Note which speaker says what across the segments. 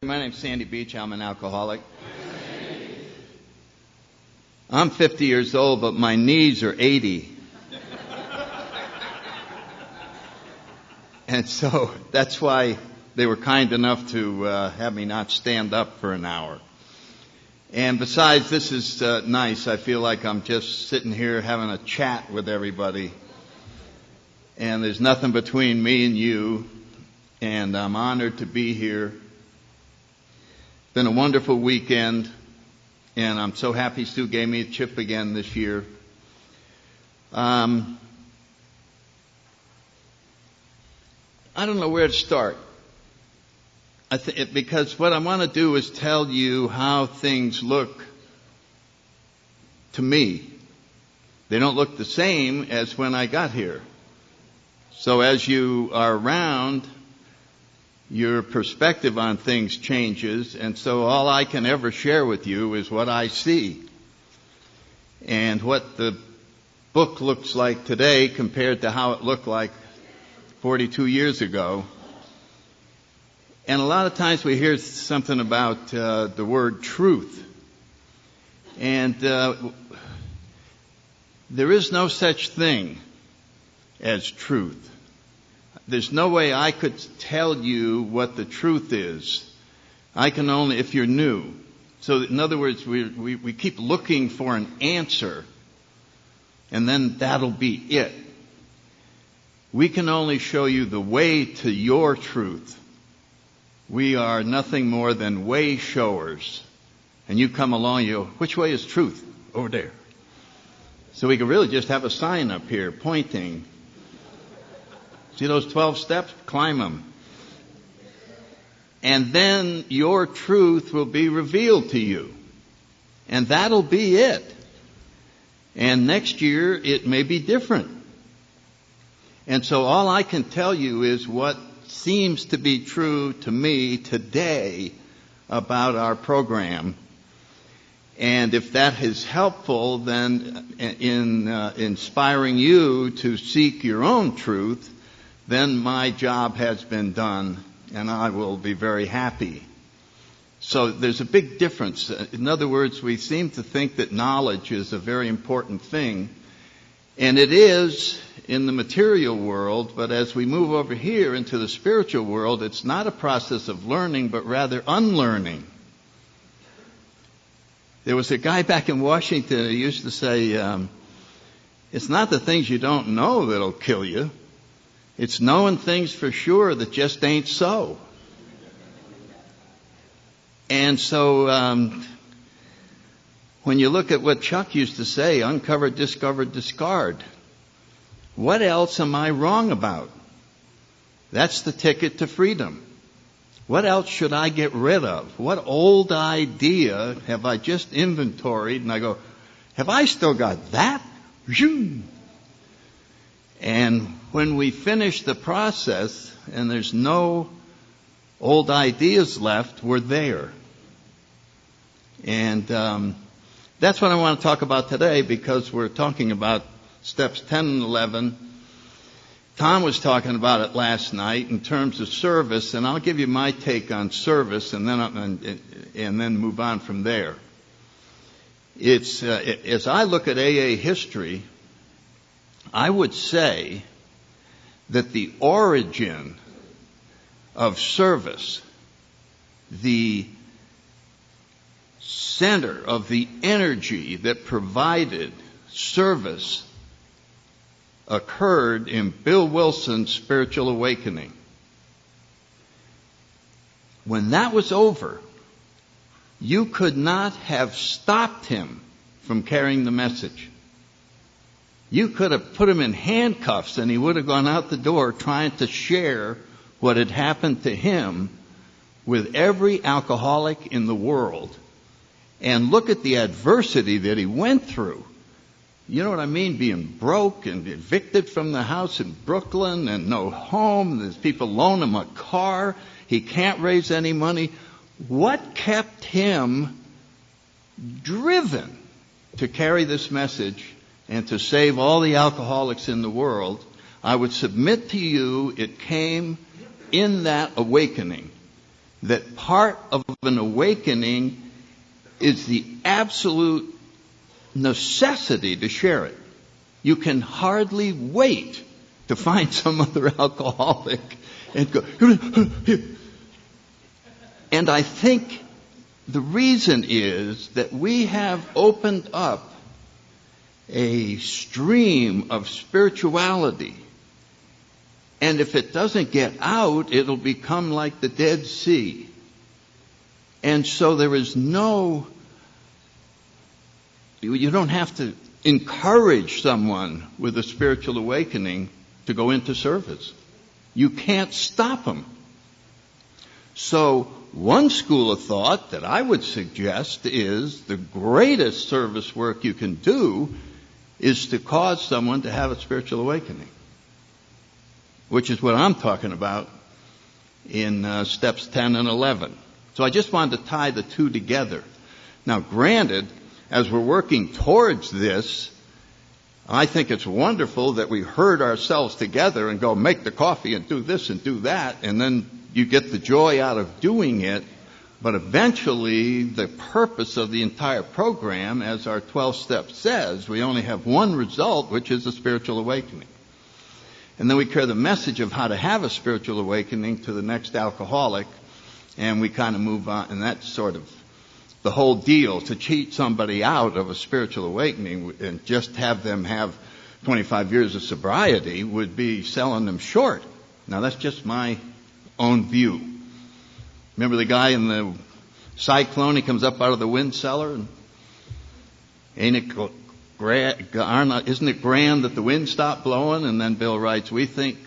Speaker 1: My name's Sandy Beach. I'm an alcoholic. I'm 50 years old, but my knees are 80. And so that's why they were kind enough to have me not stand up for an hour. And besides, this is nice. I feel like I'm just sitting here having a chat with everybody. And there's nothing between me and you. And I'm honored to be here. Been a wonderful weekend, and I'm so happy Stu gave me a chip again this year. I don't know where to start. Because what I want to do is tell you how things look to me. They don't look the same as when I got here. So as you are around, your perspective on things changes, and so all I can ever share with you is what I see. And what the book looks like today compared to how it looked like 42 years ago. And a lot of times we hear something about the word truth. And there is no such thing as truth. There's no way I could tell you what the truth is. I can only, if you're new. So in other words, we keep looking for an answer, and then that'll be it. We can only show you the way to your truth. We are nothing more than way showers. And you come along, you go, which way is truth? Over there. So we could really just have a sign up here pointing. See those 12 steps? Climb them. And then your truth will be revealed to you. And that'll be it. And next year it may be different. And so all I can tell you is what seems to be true to me today about our program. And if that is helpful, then in inspiring you to seek your own truth, then my job has been done, and I will be very happy. So there's a big difference. In other words, we seem to think that knowledge is a very important thing, and it is in the material world, but as we move over here into the spiritual world, it's not a process of learning, but rather unlearning. There was a guy back in Washington who used to say, it's not the things you don't know that'll kill you. It's knowing things for sure that just ain't so. And so when you look at what Chuck used to say, uncover, discover, discard. What else am I wrong about? That's the ticket to freedom. What else should I get rid of? What old idea have I just inventoried? And I go, have I still got that? And when we finish the process and there's no old ideas left, we're there. And that's what I want to talk about today, because we're talking about steps 10 and 11. Tom was talking about it last night in terms of service, and I'll give you my take on service and then move on from there. It's as I look at AA history, I would say that the origin of service, the center of the energy that provided service, occurred in Bill Wilson's spiritual awakening. When that was over, you could not have stopped him from carrying the message. You could have put him in handcuffs and he would have gone out the door trying to share what had happened to him with every alcoholic in the world. And look at the adversity that he went through. You know what I mean? Being broke and evicted from the house in Brooklyn and no home. There's people loan him a car. He can't raise any money. What kept him driven to carry this message and to save all the alcoholics in the world? I would submit to you it came in that awakening. that part of an awakening is the absolute necessity to share it. You can hardly wait to find some other alcoholic and go, here. And I think the reason is that we have opened up a stream of spirituality. And if it doesn't get out, it'll become like the Dead Sea. And so there is you don't have to encourage someone with a spiritual awakening to go into service. You can't stop them. So one school of thought that I would suggest is the greatest service work you can do is to cause someone to have a spiritual awakening, which is what I'm talking about in steps 10 and 11. So I just wanted to tie the two together. Now, granted, as we're working towards this, I think it's wonderful that we herd ourselves together and go make the coffee and do this and do that, and then you get the joy out of doing it. But eventually, the purpose of the entire program, as our 12 steps says, we only have one result, which is a spiritual awakening. And then we carry the message of how to have a spiritual awakening to the next alcoholic, and we kind of move on, and that's sort of the whole deal. To cheat somebody out of a spiritual awakening and just have them have 25 years of sobriety would be selling them short. Now, that's just my own view. Remember the guy in the cyclone? He comes up out of the wind cellar, and isn't it grand that the wind stopped blowing? And then Bill writes, we think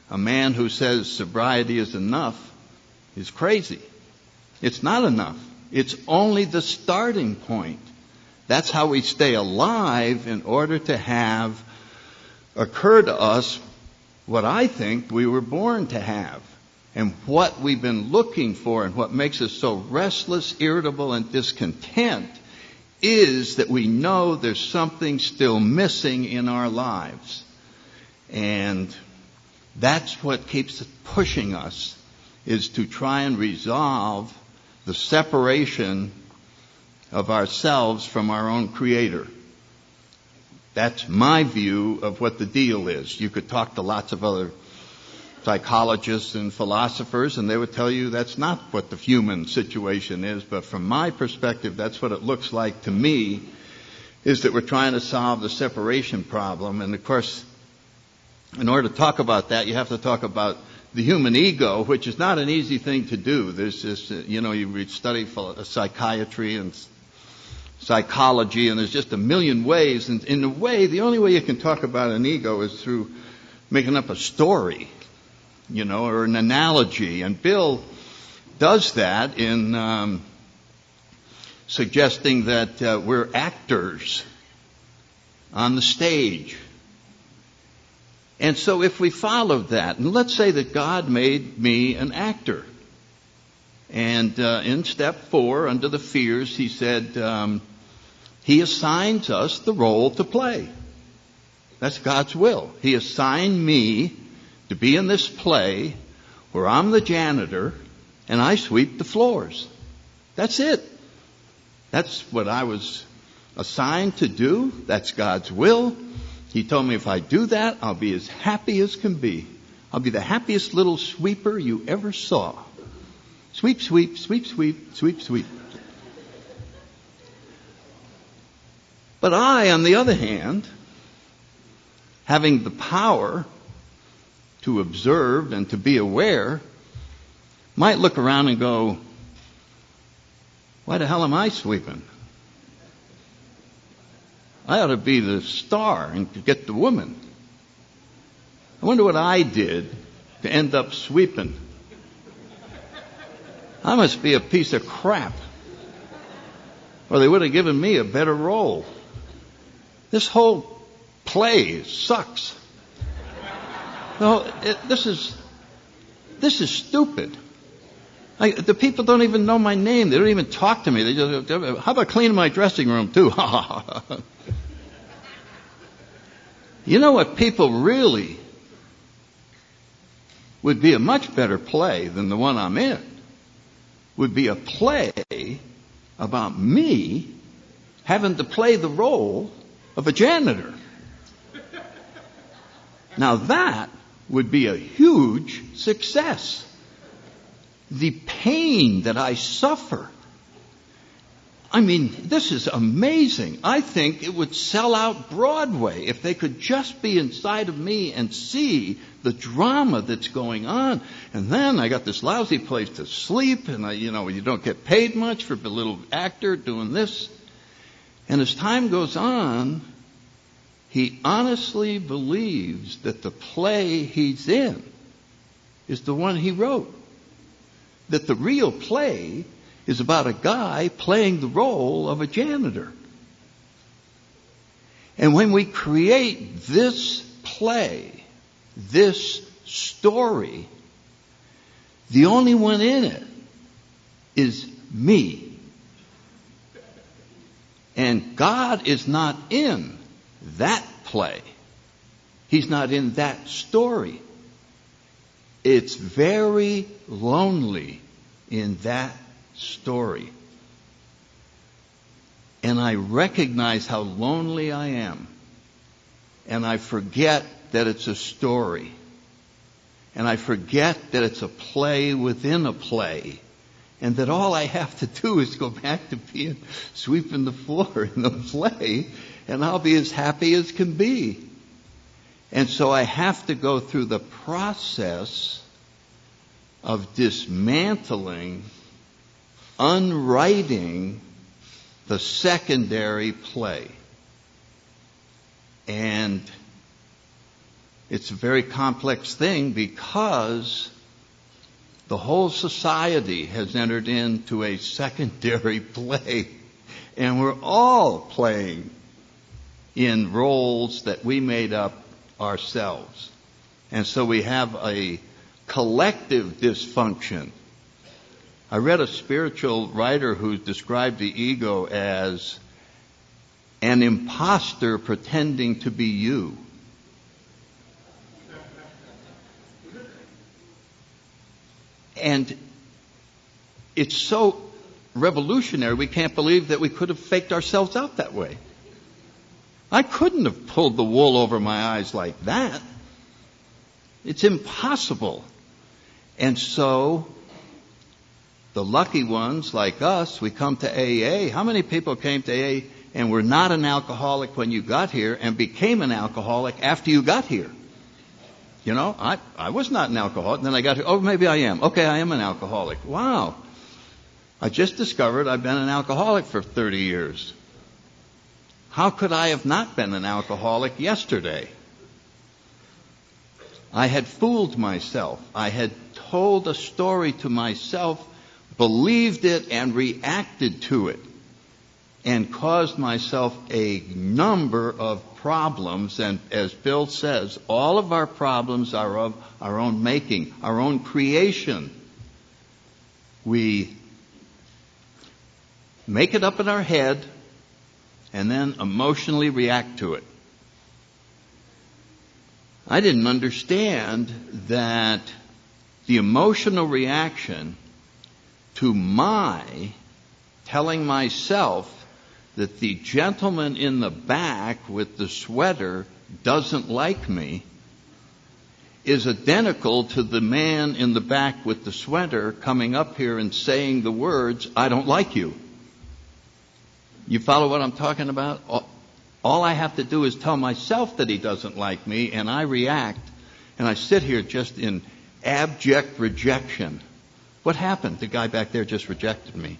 Speaker 1: a man who says sobriety is enough is crazy. It's not enough. It's only the starting point. That's how we stay alive in order to have occur to us what I think we were born to have. And what we've been looking for and what makes us so restless, irritable, and discontent is that we know there's something still missing in our lives. And that's what keeps pushing us, is to try and resolve the separation of ourselves from our own Creator. That's my view of what the deal is. You could talk to lots of other psychologists and philosophers, and they would tell you that's not what the human situation is. But from my perspective, that's what it looks like to me, is that we're trying to solve the separation problem. And of course, in order to talk about that, you have to talk about the human ego, which is not an easy thing to do. There's just, you study psychiatry and psychology, and there's just a million ways. And in a way, the only way you can talk about an ego is through making up a story, or an analogy. And Bill does that in suggesting that we're actors on the stage. And so if we followed that, and let's say that God made me an actor, and in step 4, under the fears, he said, he assigns us the role to play. That's God's will. He assigned me to be in this play where I'm the janitor and I sweep the floors. That's it. That's what I was assigned to do. That's God's will. He told me if I do that, I'll be as happy as can be. I'll be the happiest little sweeper you ever saw. Sweep, sweep, sweep, sweep, sweep, sweep. But I, on the other hand, having the power to observe and to be aware, might look around and go, why the hell am I sweeping? I ought to be the star and get the woman. I wonder what I did to end up sweeping. I must be a piece of crap, or they would have given me a better role. This whole play sucks. No, this is stupid. The people don't even know my name. They don't even talk to me. They just, how about cleaning my dressing room too? You know what people really would be a much better play than the one I'm in? would be a play about me having to play the role of a janitor. Now that would be a huge success. The pain that I suffer. I mean, this is amazing. I think it would sell out Broadway if they could just be inside of me and see the drama that's going on. And then I got this lousy place to sleep, and you don't get paid much for a little actor doing this. And as time goes on, he honestly believes that the play he's in is the one he wrote. That the real play is about a guy playing the role of a janitor. And when we create this play, this story, the only one in it is me. And God is not in that play. He's not in that story. It's very lonely in that story. And I recognize how lonely I am. And I forget that it's a story. And I forget that it's a play within a play. And that all I have to do is go back to being sweeping the floor in the play, and I'll be as happy as can be. And so I have to go through the process of dismantling, unwriting the secondary play. And it's a very complex thing because the whole society has entered into a secondary play. And we're all playing in roles that we made up ourselves. And so we have a collective dysfunction. I read a spiritual writer who described the ego as an imposter pretending to be you. And it's so revolutionary, we can't believe that we could have faked ourselves out that way. I couldn't have pulled the wool over my eyes like that. It's impossible. And so, the lucky ones like us, we come to AA. How many people came to AA and were not an alcoholic when you got here and became an alcoholic after you got here? You know, I was not an alcoholic, and then I got here, oh, maybe I am. Okay, I am an alcoholic. Wow. I just discovered I've been an alcoholic for 30 years. How could I have not been an alcoholic yesterday? I had fooled myself. I had told a story to myself, believed it, and reacted to it, and caused myself a number of problems. And as Bill says, all of our problems are of our own making, our own creation. We make it up in our head and then emotionally react to it. I didn't understand that the emotional reaction to my telling myself that the gentleman in the back with the sweater doesn't like me is identical to the man in the back with the sweater coming up here and saying the words, I don't like you. You follow what I'm talking about? All I have to do is tell myself that he doesn't like me, and I react, and I sit here just in abject rejection. What happened? The guy back there just rejected me.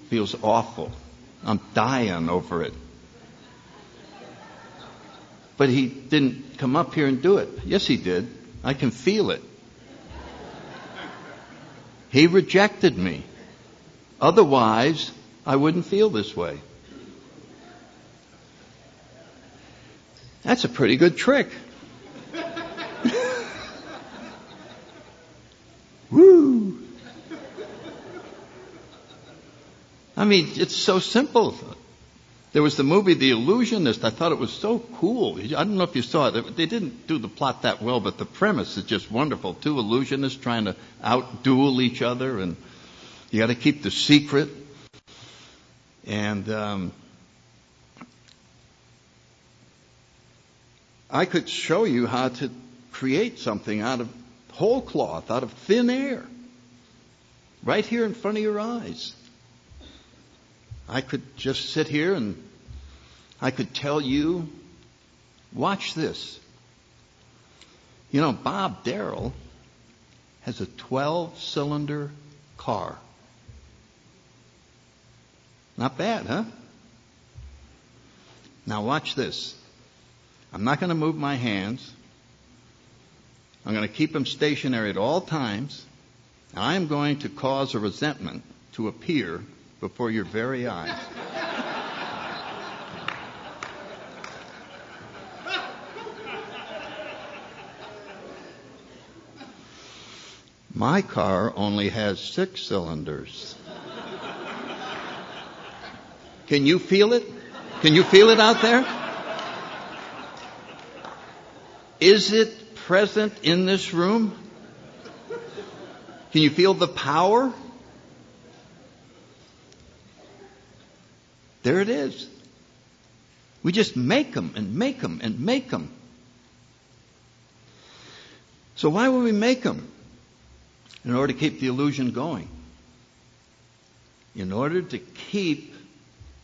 Speaker 1: Feels awful. I'm dying over it. But he didn't come up here and do it. Yes, he did. I can feel it. He rejected me. Otherwise, I wouldn't feel this way. That's a pretty good trick. Woo! I mean, it's so simple. There was the movie The Illusionist. I thought it was so cool. I don't know if you saw it. They didn't do the plot that well, but the premise is just wonderful. Two illusionists trying to out-duel each other. And You got to keep the secret. And I could show you how to create something out of whole cloth, out of thin air, right here in front of your eyes. I could just sit here and I could tell you, watch this. You know, Bob Darrell has a 12-cylinder car. Not bad, huh? Now watch this. I'm not going to move my hands. I'm going to keep them stationary at all times. And I am going to cause a resentment to appear before your very eyes. My car only has 6 cylinders. Can you feel it? Can you feel it out there? Is it present in this room? Can you feel the power? There it is. We just make them and make them and make them. So why would we make them? In order to keep the illusion going. In order to keep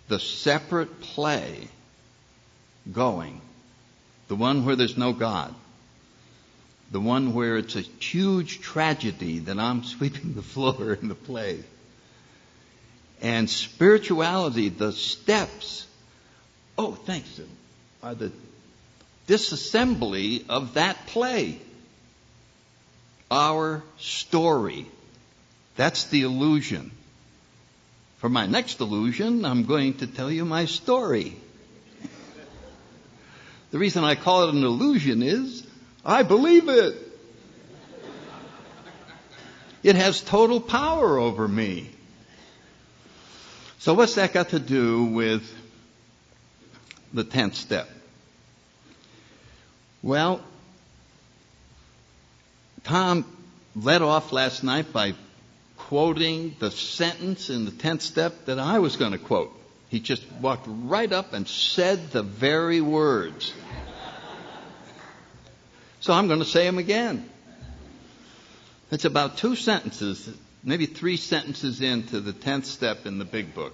Speaker 1: the separate play going. The one where there's no God. The one where it's a huge tragedy that I'm sweeping the floor in the play. And spirituality, the steps, thanks, are the disassembly of that play. Our story. That's the illusion. For my next illusion, I'm going to tell you my story. The reason I call it an illusion is I believe it. It has total power over me. So what's that got to do with the 10th step? Well, Tom led off last night by quoting the sentence in the 10th step that I was going to quote. He just walked right up and said the very words. So I'm going to say them again. It's about 2 sentences, maybe 3 sentences into the 10th step in the big book.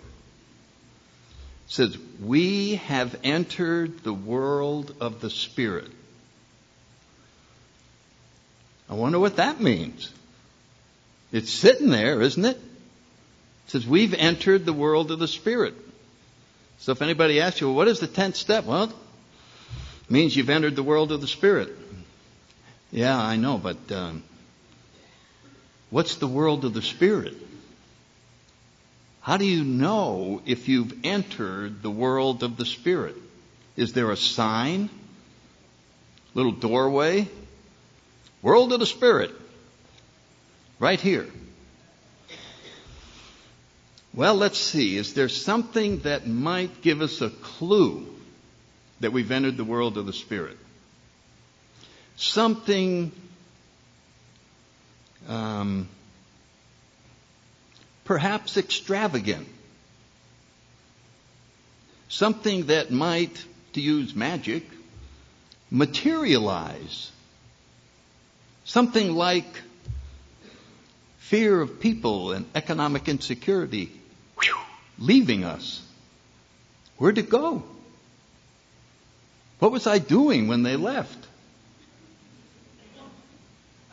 Speaker 1: It says, we have entered the world of the Spirit. I wonder what that means. It's sitting there, isn't it? It says, we've entered the world of the Spirit. So if anybody asks you, well, what is the 10th step? Well, it means you've entered the world of the Spirit. Yeah, I know, but what's the world of the Spirit? How do you know if you've entered the world of the Spirit? Is there a sign? Little doorway? World of the Spirit. Right here. Well, let's see. Is there something that might give us a clue that we've entered the world of the Spirit? Something perhaps extravagant. Something that might, to use magic, materialize. Something like fear of people and economic insecurity leaving us. Where'd it go? What was I doing when they left?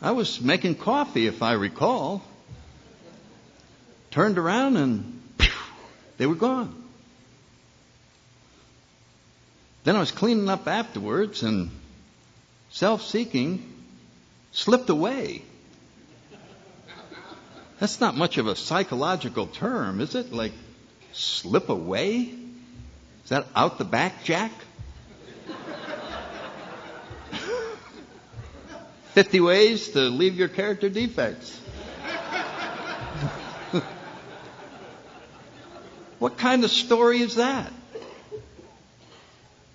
Speaker 1: I was making coffee, if I recall. Turned around and they were gone. Then I was cleaning up afterwards and self-seeking slipped away. That's not much of a psychological term, is it? Like, slip away? Is that out the back, Jack? 50 ways to leave your character defects. What kind of story is that?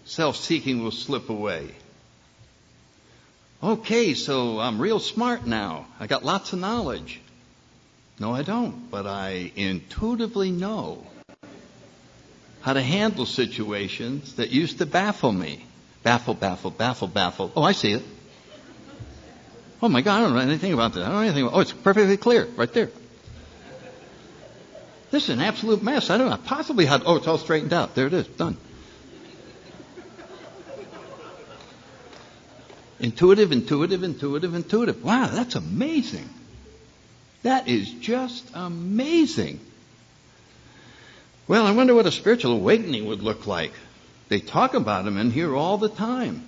Speaker 1: Self-seeking will slip away. Okay, so I'm real smart now. I got lots of knowledge. No, I don't. But I intuitively know how to handle situations that used to baffle me. Baffle. Oh, I see it. Oh my God, I don't know anything about this. I don't know anything about. Oh, it's perfectly clear right there. This is an absolute mess. I don't know possibly how. Oh, it's all straightened out. There it is. Done. Intuitive. Wow, that's amazing. That is just amazing. Well, I wonder what a spiritual awakening would look like. They talk about them in here all the time.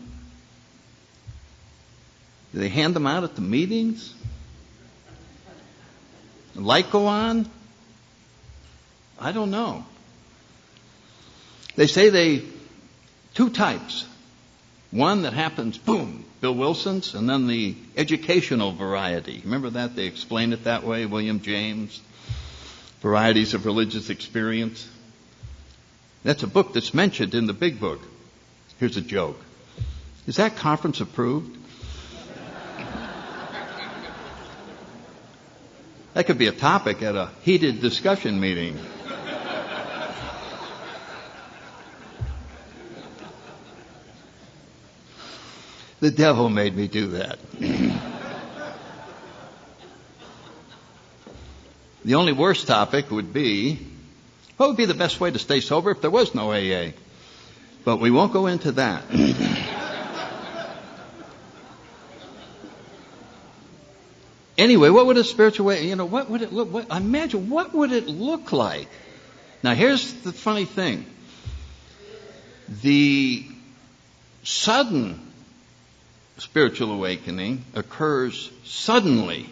Speaker 1: Do they hand them out at the meetings? The light go on? I don't know. They say two types. One that happens, boom, Bill Wilson's, and then the educational variety. Remember that? They explain it that way, William James. Varieties of Religious Experience. That's a book that's mentioned in the big book. Here's a joke. Is that conference approved? That could be a topic at a heated discussion meeting. The devil made me do that. The only worst topic would be, what would be the best way to stay sober if there was no AA? But we won't go into that. Anyway, what would a spiritual way, what would it look, imagine, what would it look like? Now here's the funny thing. The sudden spiritual awakening occurs suddenly.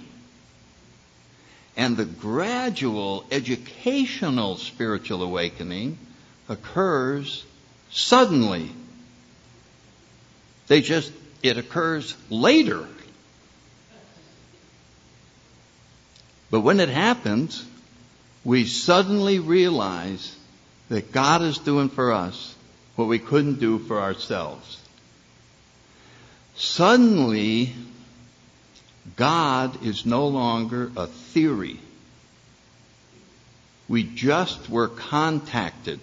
Speaker 1: And the gradual educational spiritual awakening occurs suddenly. It occurs later. But when it happens, we suddenly realize that God is doing for us what we couldn't do for ourselves. Suddenly, God is no longer a theory. We just were contacted.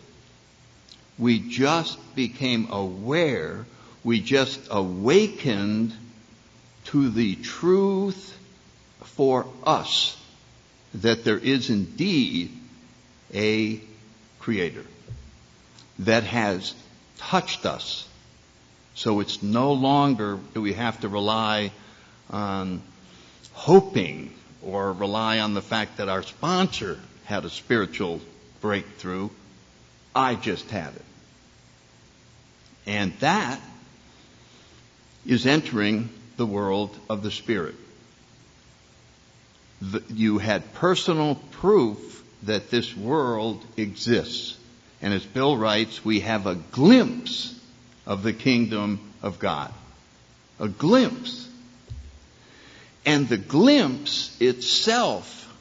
Speaker 1: We just became aware. We just awakened to the truth for us that there is indeed a Creator that has touched us. So it's no longer do we have to rely on hoping or rely on the fact that our sponsor had a spiritual breakthrough. I just had it. And that is entering the world of the Spirit. You had personal proof that this world exists. And as Bill writes, we have a glimpse of the kingdom of God. A glimpse. And the glimpse itself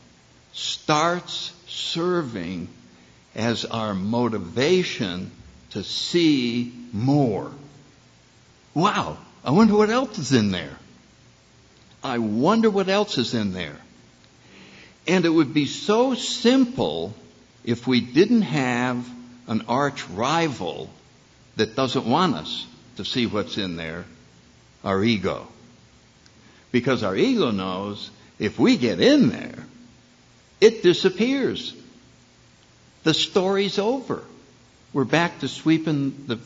Speaker 1: starts serving as our motivation to see more. Wow, I wonder what else is in there. I wonder what else is in there. And it would be so simple if we didn't have an arch rival that doesn't want us to see what's in there, our ego. Because our ego knows if we get in there, it disappears. The story's over. We're back to sweeping the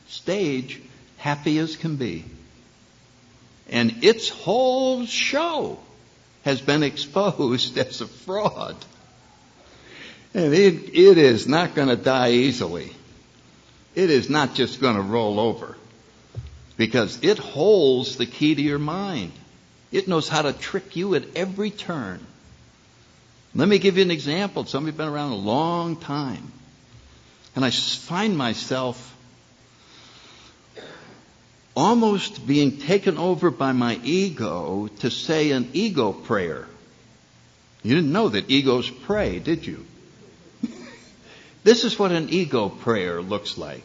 Speaker 1: stage happy as can be. And its whole show has been exposed as a fraud. And it is not going to die easily. It is not just going to roll over. Because it holds the key to your mind. It knows how to trick you at every turn. Let me give you an example. Somebody's been around a long time. And I find myself almost being taken over by my ego to say an ego prayer. You didn't know that egos pray, did you? This is what an ego prayer looks like.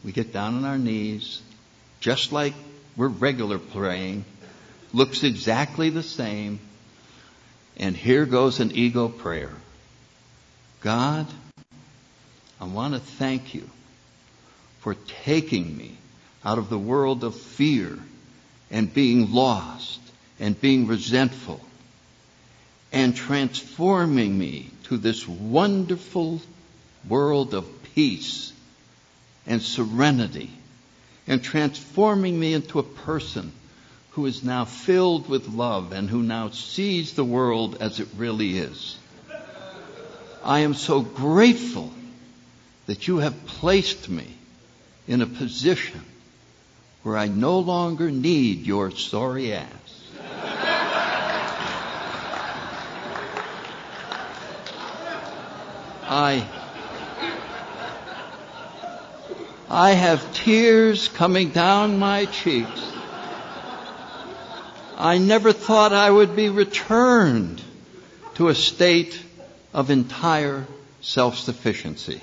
Speaker 1: We get down on our knees, just like we're regular praying. Looks exactly the same. And here goes an ego prayer. God, I want to thank you for taking me out of the world of fear and being lost and being resentful and transforming me to this wonderful world of peace and serenity, and transforming me into a person who is now filled with love and who now sees the world as it really is. I am so grateful that you have placed me in a position where I no longer need your sorry ass. I have tears coming down my cheeks. I never thought I would be returned to a state of entire self-sufficiency.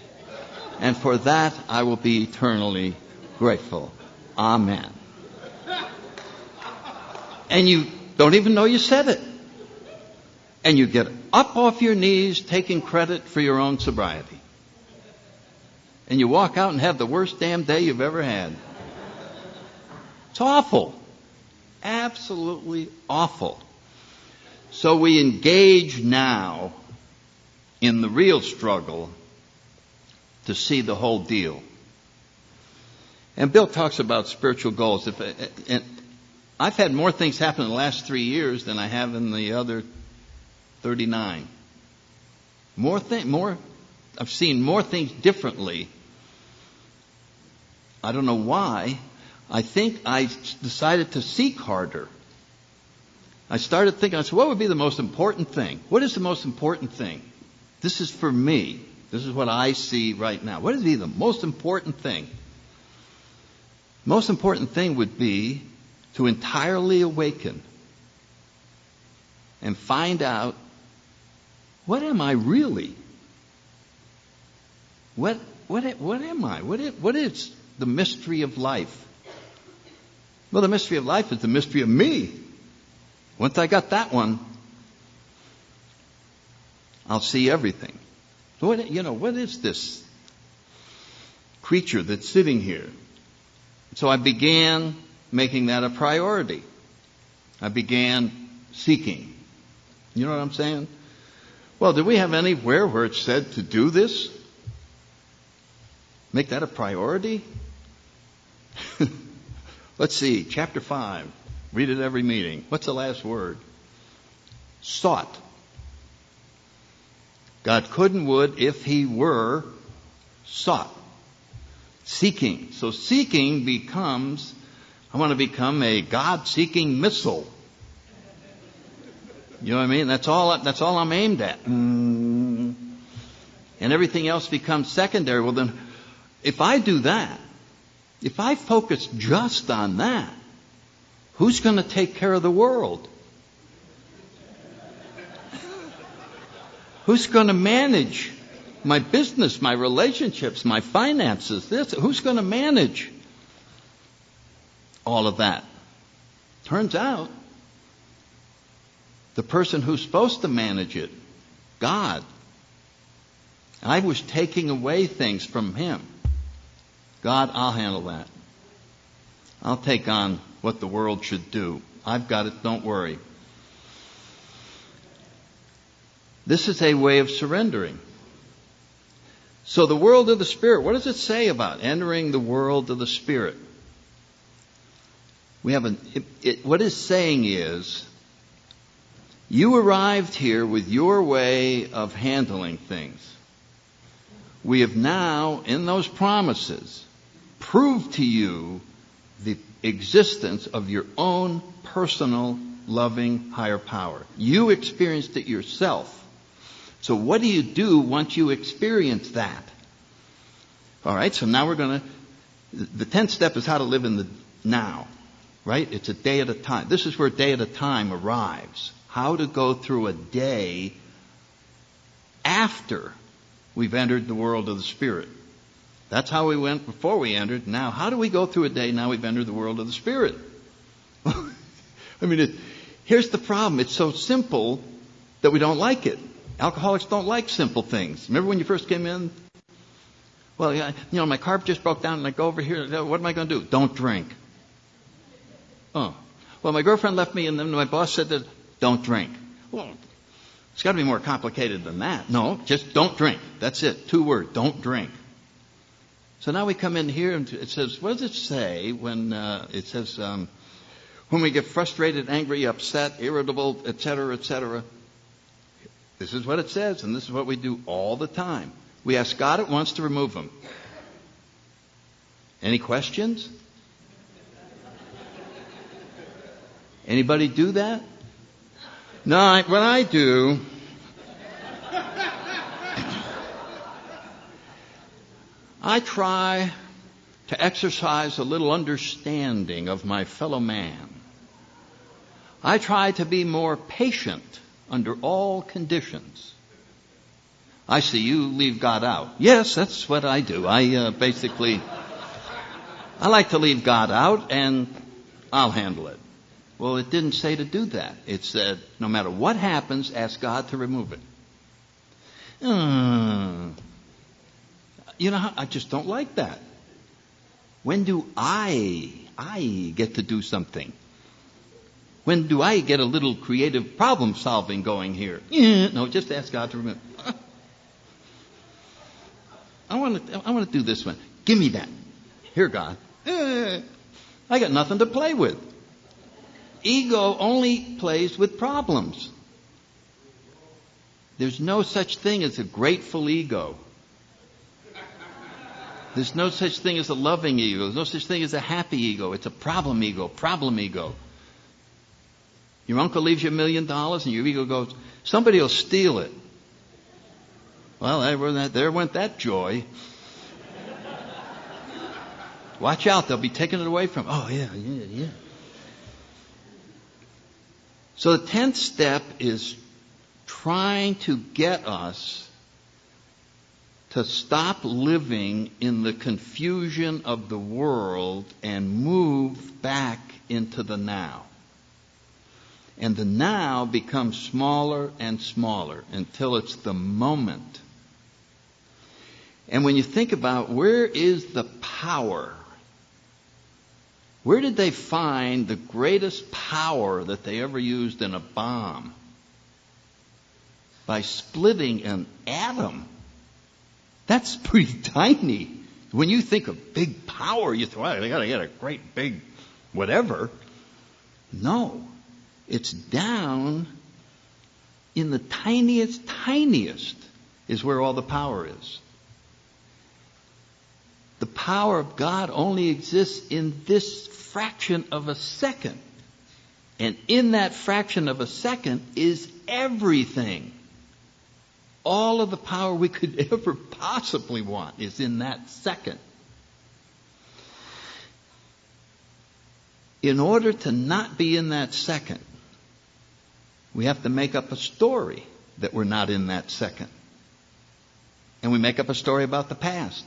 Speaker 1: And for that, I will be eternally grateful. Amen. And you don't even know you said it. And you get up off your knees taking credit for your own sobriety. And you walk out and have the worst damn day you've ever had. It's awful. Absolutely awful. So we engage now in the real struggle to see the whole deal. And Bill talks about spiritual goals. And I've had more things happen in the last 3 years than I have in the other 39. I've seen more things differently. I don't know why. I think I decided to seek harder. I started thinking, I said, what would be the most important thing? What is the most important thing? This is for me. This is what I see right now. What would be the most important thing? Most important thing would be to entirely awaken and find out, what am I really? What am I? What is the mystery of life? Well, the mystery of life is the mystery of me. Once I got that one, I'll see everything. What is this creature that's sitting here? So I began making that a priority. I began seeking. You know what I'm saying? Well, do we have anywhere where it said to do this? Make that a priority? Let's see, chapter 5. Read it every meeting. What's the last word? Sought. God could and would if he were sought. Seeking. So seeking becomes, I want to become a God-seeking missile. You know what I mean? That's all I'm aimed at. And everything else becomes secondary. Well then, if I do that, if I focus just on that, who's going to take care of the world? Who's going to manage my business, my relationships, my finances? Who's going to manage all of that? Turns out, the person who's supposed to manage it, God. I was taking away things from him. God, I'll handle that. I'll take on what the world should do. I've got it, don't worry. This is a way of surrendering. So the world of the Spirit, what does it say about entering the world of the Spirit? What it's saying is, you arrived here with your way of handling things. We have now, in those promises, proved to you the existence of your own personal, loving, higher power. You experienced it yourself. So what do you do once you experience that? All right, so now the 10th step is how to live in the now, right? It's a day at a time. This is where day at a time arrives. How to go through a day after we've entered the world of the Spirit. That's how we went before we entered. Now, how do we go through a day now we've entered the world of the Spirit? I mean, here's the problem. It's so simple, that we don't like it. Alcoholics don't like simple things. Remember when you first came in? Well, yeah, my car just broke down and I go over here. What am I going to do? Don't drink. Oh. Well, my girlfriend left me and then my boss said that, don't drink. Well, it's got to be more complicated than that. No, just don't drink. That's it. 2 words. Don't drink. So now we come in here and it says, what does it say when it says, when we get frustrated, angry, upset, irritable, etc., etc.? This is what it says, and this is what we do all the time. We ask God at once to remove them. Any questions? Anybody do that? No, what I do, I try to exercise a little understanding of my fellow man. I try to be more patient under all conditions. I see you leave God out. Yes, that's what I do. I like to leave God out and I'll handle it. Well, it didn't say to do that. It said, no matter what happens, ask God to remove it. I just don't like that. When do I get to do something? When do I get a little creative problem solving going here? No, just ask God to remove it. I want to do this one. Give me that. Here, God. I got nothing to play with. Ego only plays with problems. There's no such thing as a grateful ego. There's no such thing as a loving ego. There's no such thing as a happy ego. It's a problem ego. Your uncle leaves you $1 million and your ego goes, somebody will steal it. Well, there went that joy. Watch out, they'll be taking it away from. Oh, yeah. So the 10th step is trying to get us to stop living in the confusion of the world and move back into the now. And the now becomes smaller and smaller until it's the moment. And when you think about where is the power, where did they find the greatest power that they ever used in a bomb? By splitting an atom. That's pretty tiny. When you think of big power, you think, well, they got to get a great big whatever. No. It's down in the tiniest is where all the power is. The power of God only exists in this fraction of a second. And in that fraction of a second is everything. All of the power we could ever possibly want is in that second. In order to not be in that second, we have to make up a story that we're not in that second. And we make up a story about the past.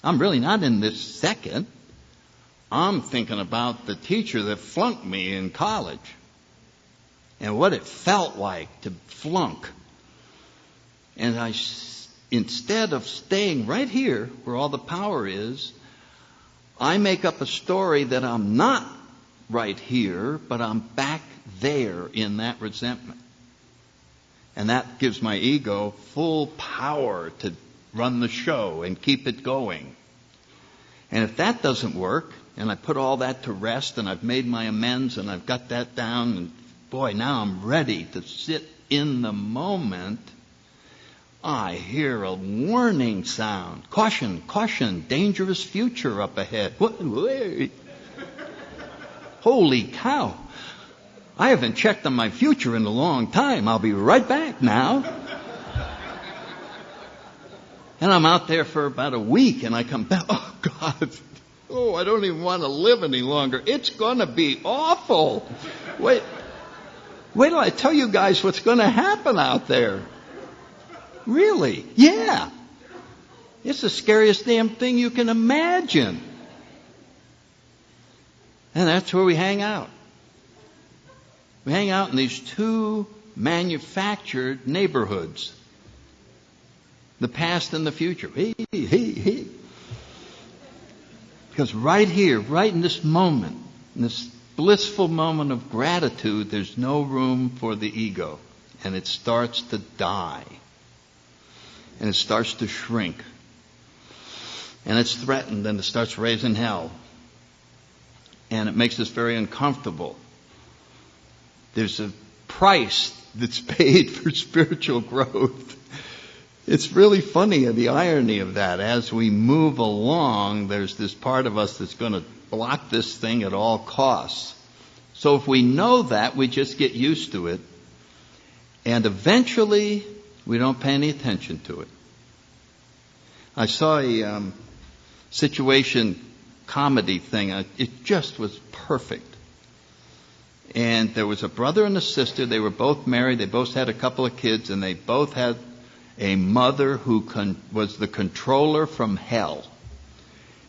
Speaker 1: I'm really not in this second. I'm thinking about the teacher that flunked me in college and what it felt like to flunk. And instead of staying right here where all the power is, I make up a story that I'm not right here, but I'm back there in that resentment. And that gives my ego full power to run the show and keep it going. And if that doesn't work, and I put all that to rest, and I've made my amends, and I've got that down, and boy, now I'm ready to sit in the moment, I hear a warning sound. Caution, caution, dangerous future up ahead. What? Holy cow. I haven't checked on my future in a long time. I'll be right back now. And I'm out there for about a week and I come back. Oh, God. Oh, I don't even want to live any longer. It's going to be awful. Wait till I tell you guys what's going to happen out there. Really? Yeah. It's the scariest damn thing you can imagine. And that's where we hang out. We hang out in these two manufactured neighborhoods. The past and the future. Because right here, right in this moment, in this blissful moment of gratitude, there's no room for the ego. And it starts to die. And it starts to shrink. And it's threatened, and it starts raising hell. And it makes us very uncomfortable. There's a price that's paid for spiritual growth. It's really funny, the irony of that. As we move along, there's this part of us that's going to block this thing at all costs. So if we know that, we just get used to it. And eventually, we don't pay any attention to it. I saw a situation comedy thing. It just was perfect. And there was a brother and a sister. They were both married. They both had a couple of kids. And they both had a mother who was the controller from hell.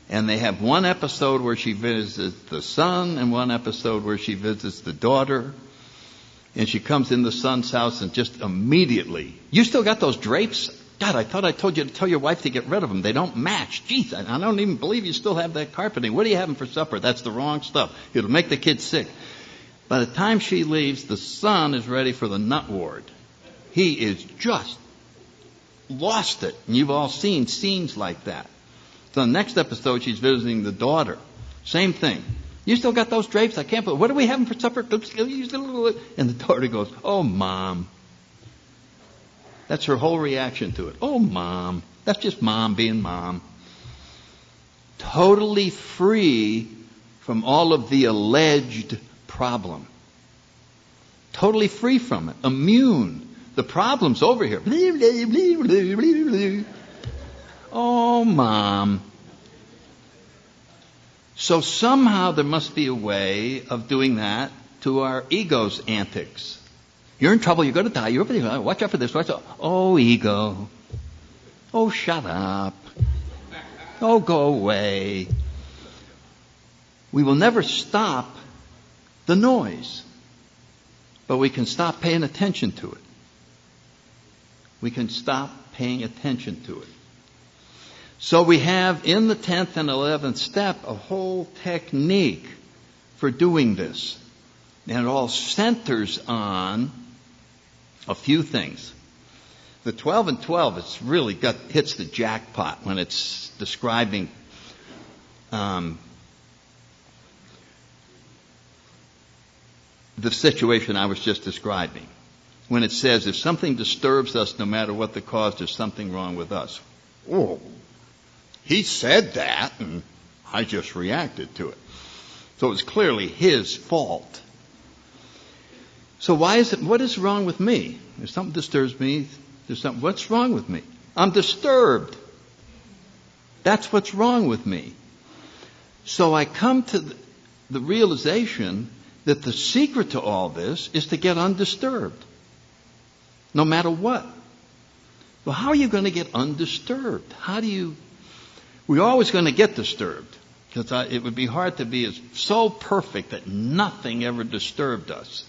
Speaker 1: And they have one episode where she visits the son and one episode where she visits the daughter. And she comes in the son's house and just immediately, you still got those drapes? God, I thought I told you to tell your wife to get rid of them. They don't match. Jeez, I don't even believe you still have that carpeting. What are you having for supper? That's the wrong stuff. It'll make the kids sick. By the time she leaves, the son is ready for the nut ward. He is just lost it. And you've all seen scenes like that. So the next episode, she's visiting the daughter. Same thing. You still got those drapes? I can't believe. What are we having for supper? And the daughter goes, "Oh, Mom." That's her whole reaction to it. "Oh, Mom." That's just Mom being Mom. Totally free from all of the alleged problem. Totally free from it. Immune. The problem's over here. Oh, Mom. So somehow there must be a way of doing that to our ego's antics. You're in trouble. You're going to die. You're going to watch out for this. Watch out. Oh, ego. Oh, shut up. Oh, go away. We will never stop the noise, but we can stop paying attention to it. We can stop paying attention to it. So we have in the 10th and 11th step a whole technique for doing this. And it all centers on a few things. The 12 and 12, it's really hits the jackpot when it's describing the situation I was just describing. When it says, if something disturbs us, no matter what the cause, there's something wrong with us. Oh, he said that, and I just reacted to it. So it was clearly his fault. So what is wrong with me? If something disturbs me, what's wrong with me? I'm disturbed. That's what's wrong with me. So I come to the realization that the secret to all this is to get undisturbed. No matter what. Well, how are you going to get undisturbed? We're always going to get disturbed. Because it would be hard to be so perfect that nothing ever disturbed us.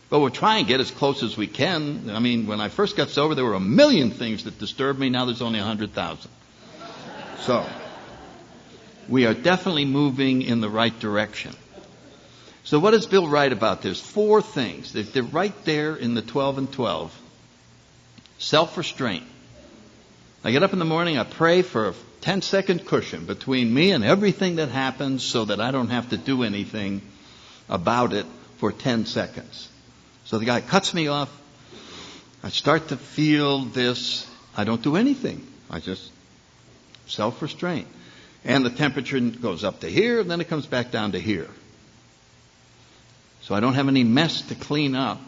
Speaker 1: But we'll try and get as close as we can. I mean, when I first got sober, there were 1 million things that disturbed me. Now there's only 100,000. So, we are definitely moving in the right direction. So what does Bill write about? There's 4 things. They're right there in the 12 and 12. Self-restraint. I get up in the morning, I pray for a 10-second cushion between me and everything that happens so that I don't have to do anything about it for 10 seconds. So the guy cuts me off. I start to feel this. I don't do anything. I just self-restraint. And the temperature goes up to here, and then it comes back down to here. So I don't have any mess to clean up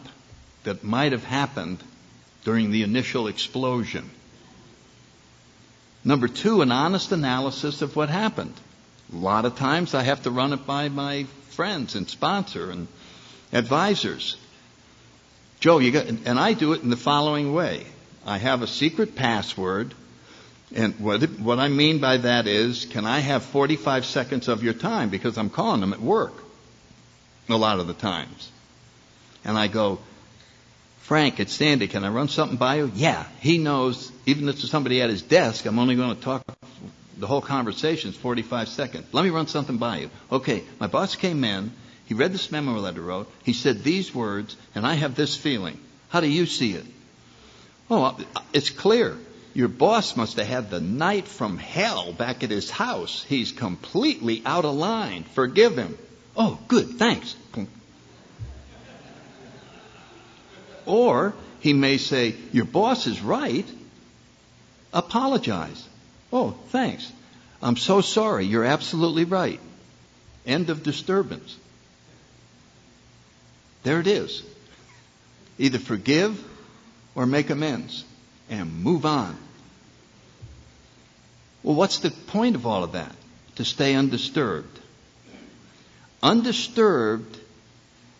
Speaker 1: that might have happened during the initial explosion. Number 2, an honest analysis of what happened. A lot of times I have to run it by my friends and sponsor and advisors. Joe, and I do it in the following way. I have a secret password, and what I mean by that is, can I have 45 seconds of your time? Because I'm calling them at work a lot of the times. And I go, Frank, it's Sandy. Can I run something by you? Yeah. He knows, even if it's somebody at his desk, I'm only going to talk, the whole conversation is 45 seconds. Let me run something by you. Okay. My boss came in. He read this memo that I wrote. He said these words, and I have this feeling. How do you see it? Oh, it's clear. Your boss must have had the night from hell back at his house. He's completely out of line. Forgive him. Oh, good, thanks. Or he may say, your boss is right. Apologize. Oh, thanks. I'm so sorry. You're absolutely right. End of disturbance. There it is. Either forgive or make amends and move on. Well, what's the point of all of that? To stay undisturbed. Undisturbed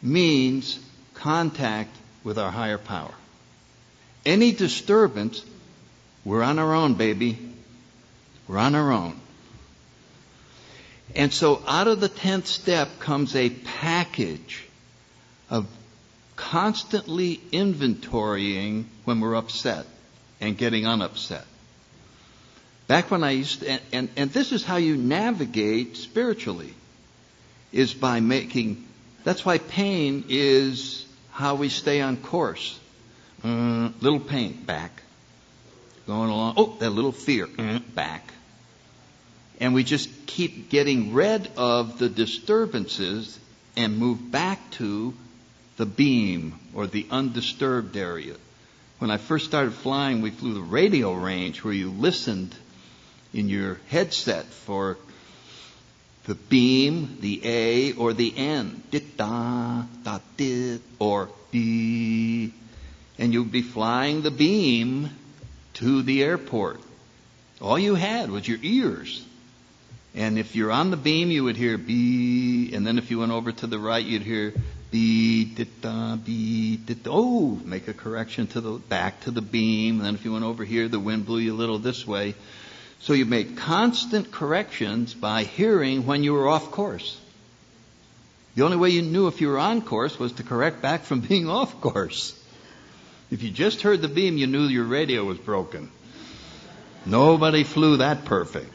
Speaker 1: means contact with our higher power. Any disturbance, we're on our own, baby. We're on our own. And so out of the 10th step comes a package of constantly inventorying when we're upset and getting unupset. Back when I used to, and this is how you navigate spiritually, is by making, that's why pain is how we stay on course. Little pain, back. Going along, oh, that little fear, back. And we just keep getting rid of the disturbances and move back to the beam or the undisturbed area. When I first started flying, we flew the radio range where you listened in your headset for the beam, the A, or the N. Dit-da, da-dit, or B. And you'd be flying the beam to the airport. All you had was your ears. And if you're on the beam, you would hear B. And then if you went over to the right, you'd hear B, dit-da, B, dit-da. Oh, make a correction to the back to the beam. And then if you went over here, the wind blew you a little this way. So you made constant corrections by hearing when you were off course. The only way you knew if you were on course was to correct back from being off course. If you just heard the beam, you knew your radio was broken. Nobody flew that perfect.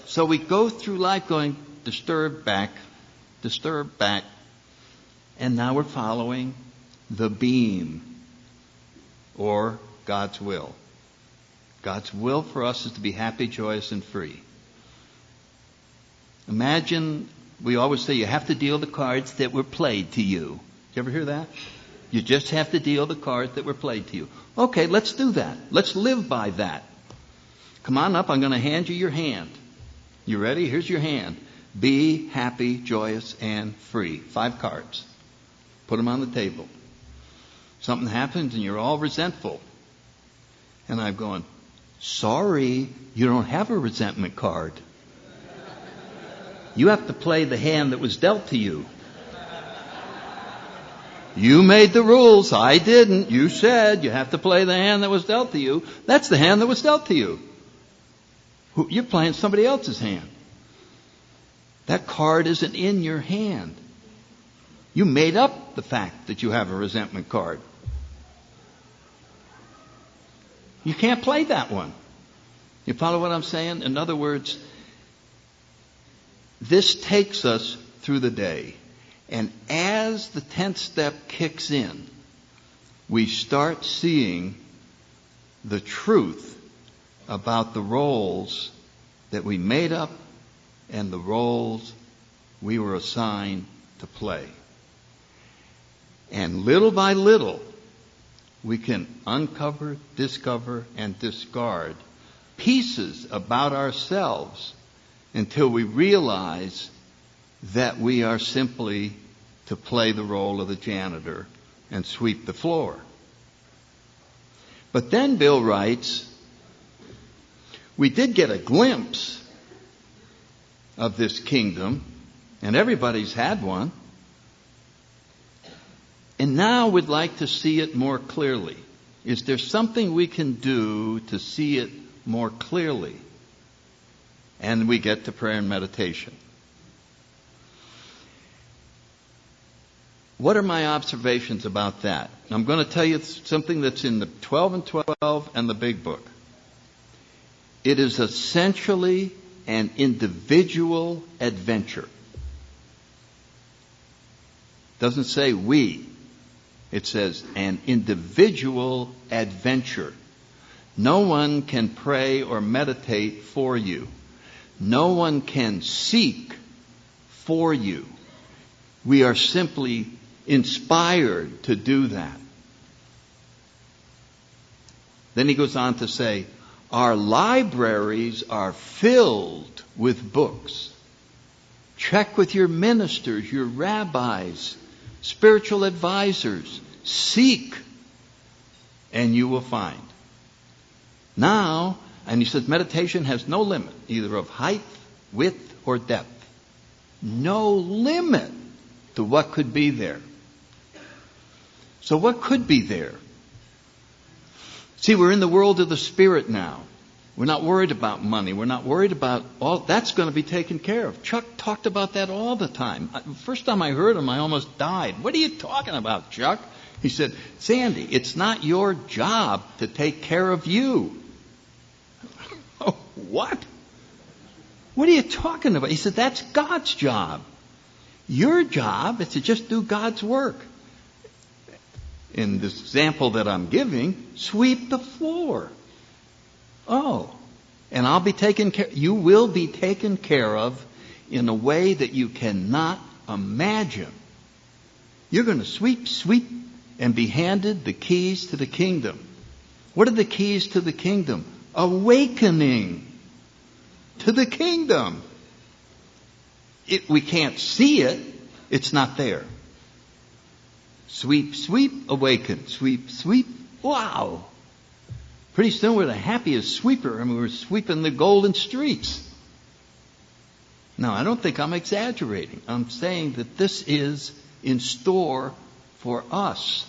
Speaker 1: So we go through life going disturb back, and now we're following the beam. Or God's will. God's will for us is to be happy, joyous, and free. Imagine, we always say you have to deal the cards that were played to you. Did you ever hear that? You just have to deal the cards that were played to you. Okay, let's do that. Let's live by that. Come on up, I'm going to hand you your hand. You ready? Here's your hand. Be happy, joyous, and free. 5 cards. Put them on the table. Something happens and you're all resentful. And I'm going, sorry, you don't have a resentment card. You have to play the hand that was dealt to you. You made the rules. I didn't. You said you have to play the hand that was dealt to you. That's the hand that was dealt to you. You're playing somebody else's hand. That card isn't in your hand. You made up the fact that you have a resentment card. You can't play that one. You follow what I'm saying? In other words, this takes us through the day. And as the 10th step kicks in, we start seeing the truth about the roles that we made up and the roles we were assigned to play. And little by little, we can uncover, discover, and discard pieces about ourselves until we realize that we are simply to play the role of the janitor and sweep the floor. But then Bill writes, we did get a glimpse of this kingdom, and everybody's had one. And now we'd like to see it more clearly. Is there something we can do to see it more clearly? And we get to prayer and meditation. What are my observations about that? I'm going to tell you something that's in the 12 and 12 and the big book. It is essentially an individual adventure. It doesn't say we. It says an individual adventure. No one can pray or meditate for you. No one can seek for you. We are simply inspired to do that. Then he goes on to say, our libraries are filled with books. Check with your ministers, your rabbis, spiritual advisors. Seek, and you will find. Now, and he says meditation has no limit, either of height, width, or depth. No limit to what could be there. So what could be there? See, we're in the world of the Spirit now. We're not worried about money. We're not worried about all. That's going to be taken care of. Chuck talked about that all the time. First time I heard him, I almost died. What are you talking about, Chuck? He said, Sandy, it's not your job to take care of you. Oh, what? What are you talking about? He said, that's God's job. Your job is to just do God's work. In this example that I'm giving, sweep the floor. Oh, and I'll be taken care. You will be taken care of in a way that you cannot imagine. You're going to sweep, and be handed the keys to the kingdom. What are the keys to the kingdom? Awakening to the kingdom. We can't see it. It's not there. Sweep, awaken. Sweep. Wow. Pretty soon we're the happiest sweeper. I mean, we're sweeping the golden streets. Now, I don't think I'm exaggerating. I'm saying that this is in store for us.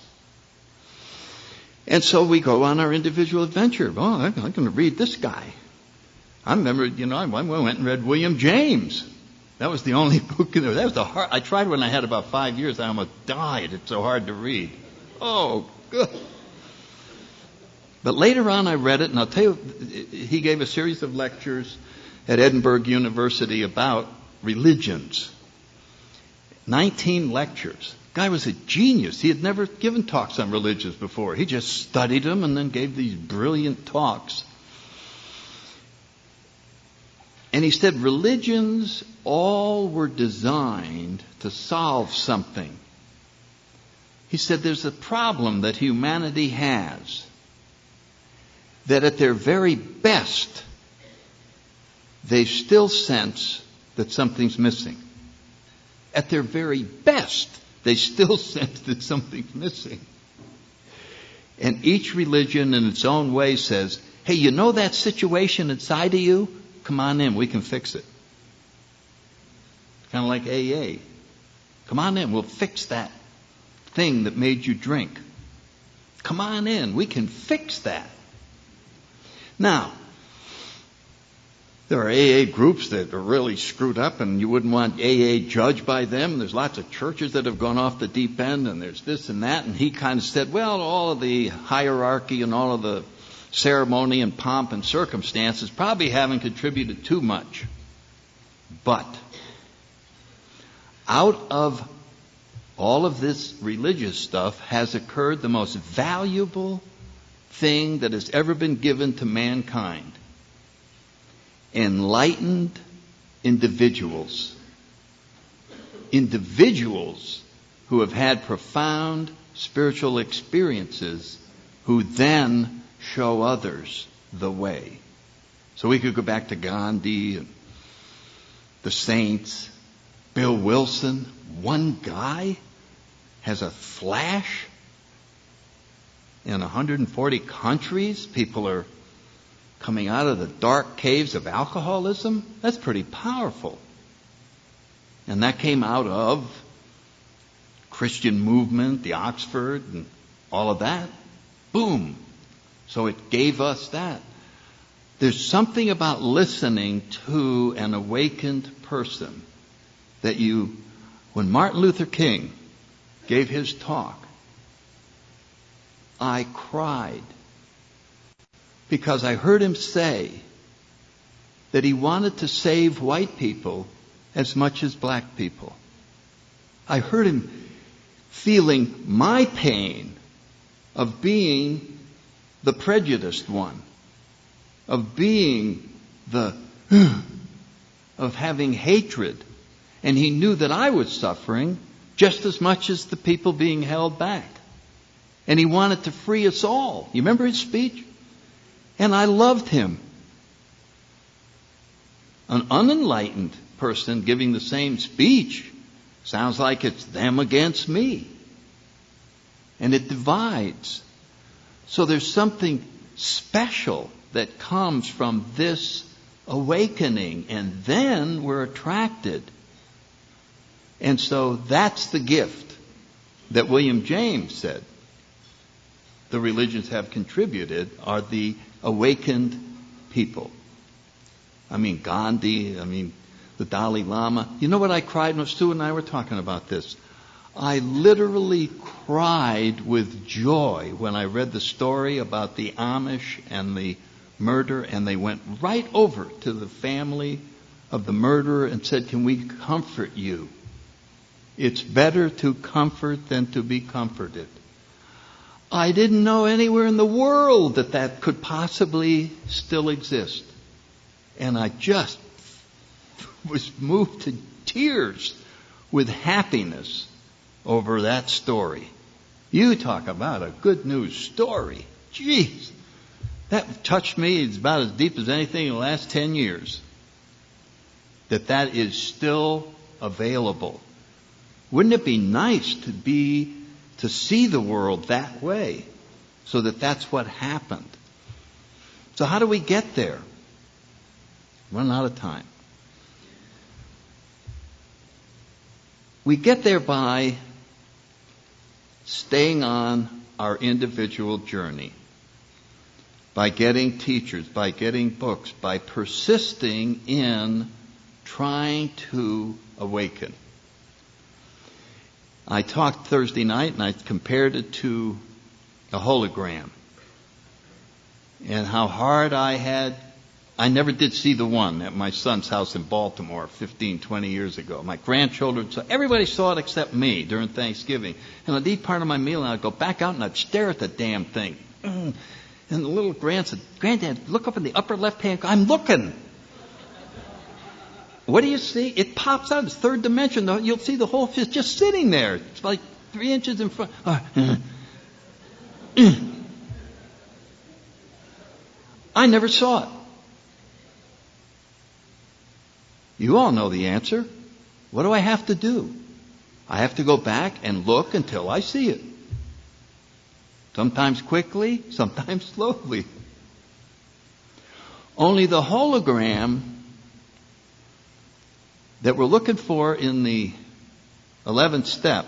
Speaker 1: And so we go on our individual adventure. Oh, I'm going to read this guy. I remember, I went and read William James. That was the only book. That was the hard. I tried when I had about 5 years. I almost died. It's so hard to read. Oh, good. But later on I read it, and I'll tell you, he gave a series of lectures at Edinburgh University about religions. 19 lectures. Guy was a genius. He had never given talks on religions before. He just studied them and then gave these brilliant talks. And he said religions all were designed to solve something. He said there's a problem that humanity has, that at their very best, they still sense that something's missing. At their very best, they still sense that something's missing. And each religion in its own way says, hey, you know that situation inside of you? Come on in, we can fix it. Kind of like AA. Come on in, we'll fix that thing that made you drink. Come on in, we can fix that. Now, there are AA groups that are really screwed up and you wouldn't want AA judged by them. There's lots of churches that have gone off the deep end and there's this and that. And he kind of said, well, all of the hierarchy and all of the ceremony and pomp and circumstances probably haven't contributed too much. But out of all of this religious stuff has occurred the most valuable thing that has ever been given to mankind. Enlightened individuals. Individuals who have had profound spiritual experiences who then show others the way. So we could go back to Gandhi and the saints, Bill Wilson. One guy has a flash in 140 countries. People are coming out of the dark caves of alcoholism. That's pretty powerful. And that came out of Christian movement, the Oxford, and all of that. Boom. So it gave us that. There's something about listening to an awakened person that when Martin Luther King gave his talk, I cried because I heard him say that he wanted to save white people as much as black people. I heard him feeling my pain of being the prejudiced one, of being of having hatred. And he knew that I was suffering just as much as the people being held back. And he wanted to free us all. You remember his speech? And I loved him. An unenlightened person giving the same speech sounds like it's them against me. And it divides. So there's something special that comes from this awakening, and then we're attracted. And so that's the gift that William James said the religions have contributed, are the awakened people. I mean, Gandhi, the Dalai Lama. You know what I cried when Stu and I were talking about this? I literally cried with joy when I read the story about the Amish and the murder, and they went right over to the family of the murderer and said, "Can we comfort you? It's better to comfort than to be comforted." I didn't know anywhere in the world that that could possibly still exist. And I just was moved to tears with happiness over that story. You talk about a good news story. Jeez, that touched me. It's about as deep as anything in the last 10 years. That is still available. Wouldn't it be nice to see the world that way, so that that's what happened? So how do we get there? Run out of time. We get there by staying on our individual journey, by getting teachers, by getting books, by persisting in trying to awaken. I talked Thursday night and I compared it to a hologram, and how hard I had. I never did see the one at my son's house in Baltimore 15, 20 years ago. My grandchildren saw, everybody saw it except me during Thanksgiving. And I'd eat part of my meal and I'd go back out and I'd stare at the damn thing. And the little said, "Granddad, look up in the upper left-hand corner." I'm looking. What do you see? It pops out. It's third dimension. You'll see the whole fish just sitting there. It's like 3 inches in front. I never saw it. You all know the answer. What do I have to do? I have to go back and look until I see it. Sometimes quickly, sometimes slowly. Only the hologram that we're looking for in the 11th step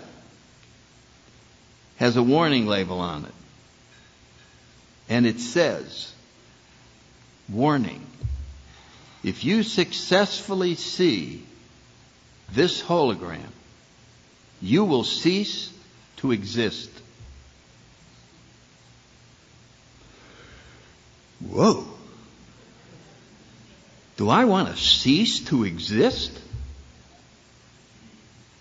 Speaker 1: has a warning label on it. And it says, warning, if you successfully see this hologram, you will cease to exist. Whoa. Do I want to cease to exist?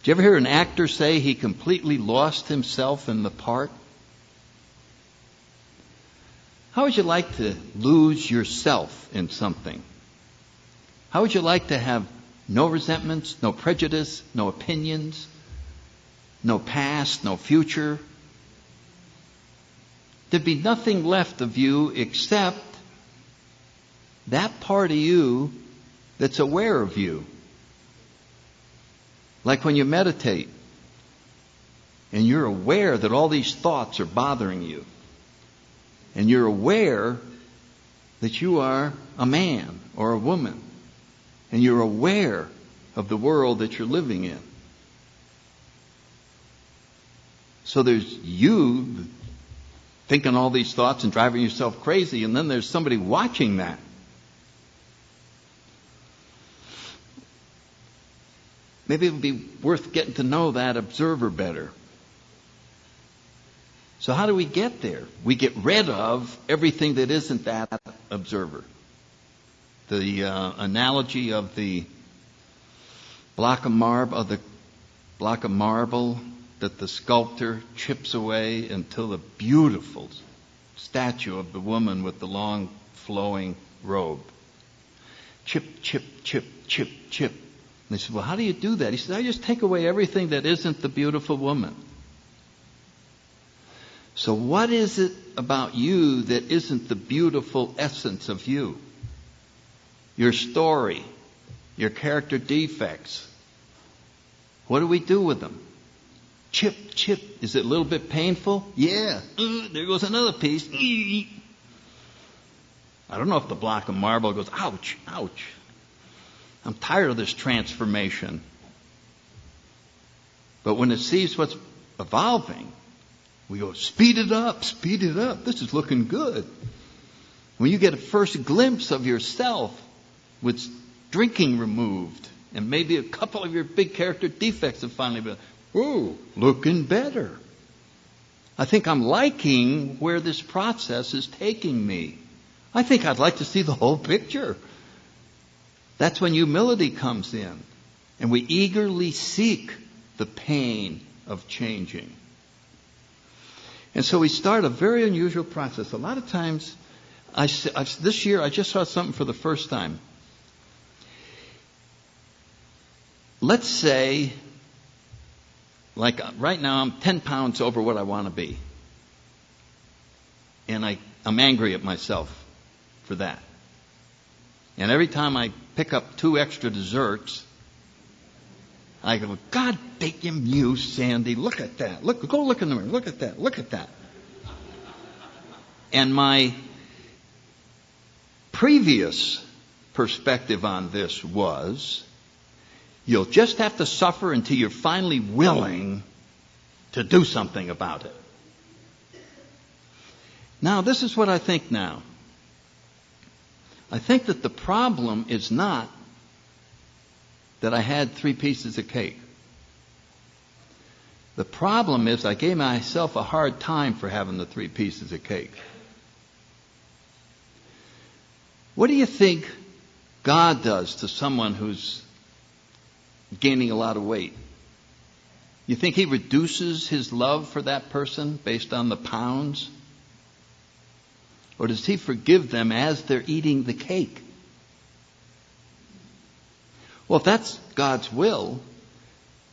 Speaker 1: Did you ever hear an actor say he completely lost himself in the part? How would you like to lose yourself in something? How would you like to have no resentments, no prejudice, no opinions, no past, no future? There'd be nothing left of you except that part of you that's aware of you. Like when you meditate and you're aware that all these thoughts are bothering you, and you're aware that you are a man or a woman, and you're aware of the world that you're living in. So there's you thinking all these thoughts and driving yourself crazy, and then there's somebody watching that. Maybe it would be worth getting to know that observer better. So how do we get there? We get rid of everything that isn't that observer. The analogy of the block of marble, that the sculptor chips away until the beautiful statue of the woman with the long flowing robe. Chip, chip, chip, chip, chip. And they said, well, how do you do that? He said, I just take away everything that isn't the beautiful woman. So what is it about you that isn't the beautiful essence of you? Your story, your character defects. What do we do with them? Chip, chip. Is it a little bit painful? Yeah. There goes another piece. I don't know if the block of marble goes, ouch, ouch. I'm tired of this transformation. But when it sees what's evolving, we go, speed it up, speed it up. This is looking good. When you get a first glimpse of yourself with drinking removed, and maybe a couple of your big character defects have finally been, ooh, looking better. I think I'm liking where this process is taking me. I think I'd like to see the whole picture. That's when humility comes in. And we eagerly seek the pain of changing. And so we start a very unusual process. A lot of times, this year I just saw something for the first time. Let's say, like right now I'm 10 pounds over what I want to be. And I'm angry at myself for that. And every time I pick up 2 extra desserts, I go, God damn you, Sandy, look at that. Go look in the mirror. Look at that. Look at that. And my previous perspective on this was, you'll just have to suffer until you're finally willing to do something about it. Now, this is what I think now. I think that the problem is not that I had 3 pieces of cake. The problem is I gave myself a hard time for having the 3 pieces of cake. What do you think God does to someone who's gaining a lot of weight? You think He reduces His love for that person based on the pounds? Or does He forgive them as they're eating the cake? Well, if that's God's will,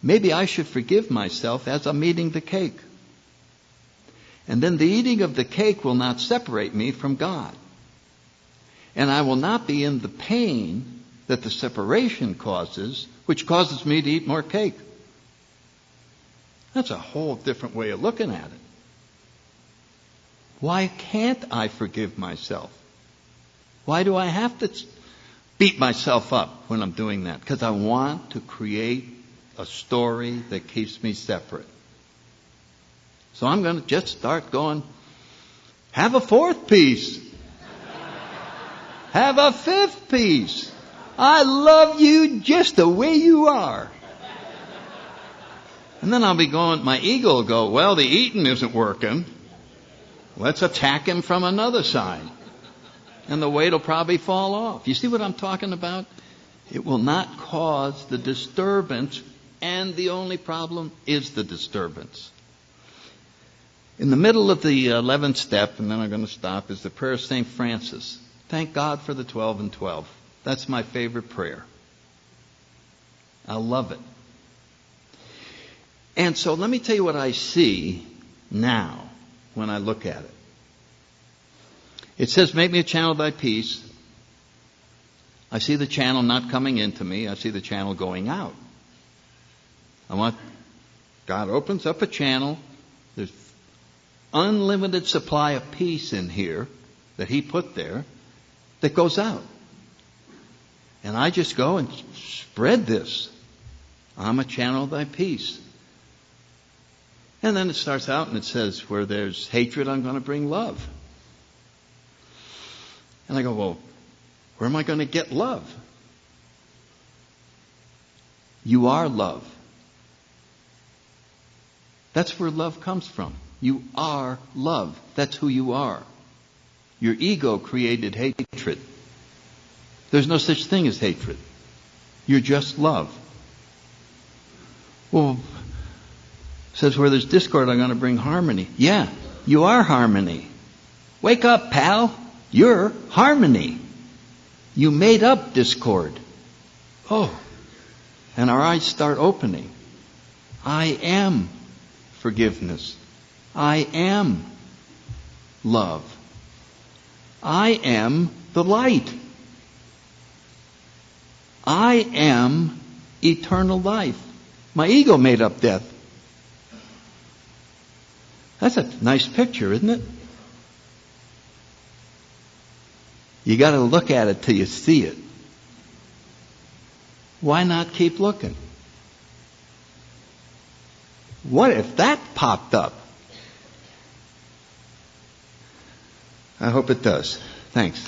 Speaker 1: maybe I should forgive myself as I'm eating the cake. And then the eating of the cake will not separate me from God. And I will not be in the pain that the separation causes, which causes me to eat more cake. That's a whole different way of looking at it. Why can't I forgive myself? Why do I have to beat myself up when I'm doing that? Because I want to create a story that keeps me separate. So I'm going to just start going, have a 4th piece. Have a 5th piece. I love you just the way you are. And then I'll be going, my ego will go, well, the eating isn't working. Let's attack him from another side. And the weight will probably fall off. You see what I'm talking about? It will not cause the disturbance, and the only problem is the disturbance. In the middle of the 11th step, and then I'm going to stop, is the prayer of St. Francis. Thank God for the 12 and 12. That's my favorite prayer. I love it. And so let me tell you what I see now when I look at it. It says, make me a channel of thy peace. I see the channel not coming into me. I see the channel going out. God opens up a channel. There's unlimited supply of peace in here that He put there that goes out. And I just go and spread this. I'm a channel of thy peace. And then it starts out and it says, where there's hatred, I'm going to bring love. And I go, well, where am I going to get love? You are love. That's where love comes from. You are love. That's who you are. Your ego created hatred. There's no such thing as hatred. You're just love. Well, says where there's discord, I'm going to bring harmony. Yeah, you are harmony. Wake up, pal. You're harmony. You made up discord. Oh, and our eyes start opening. I am forgiveness. I am love. I am the light. I am eternal life. My ego made up death. That's a nice picture, isn't it? You got to look at it till you see it. Why not keep looking? What if that popped up? I hope it does. Thanks.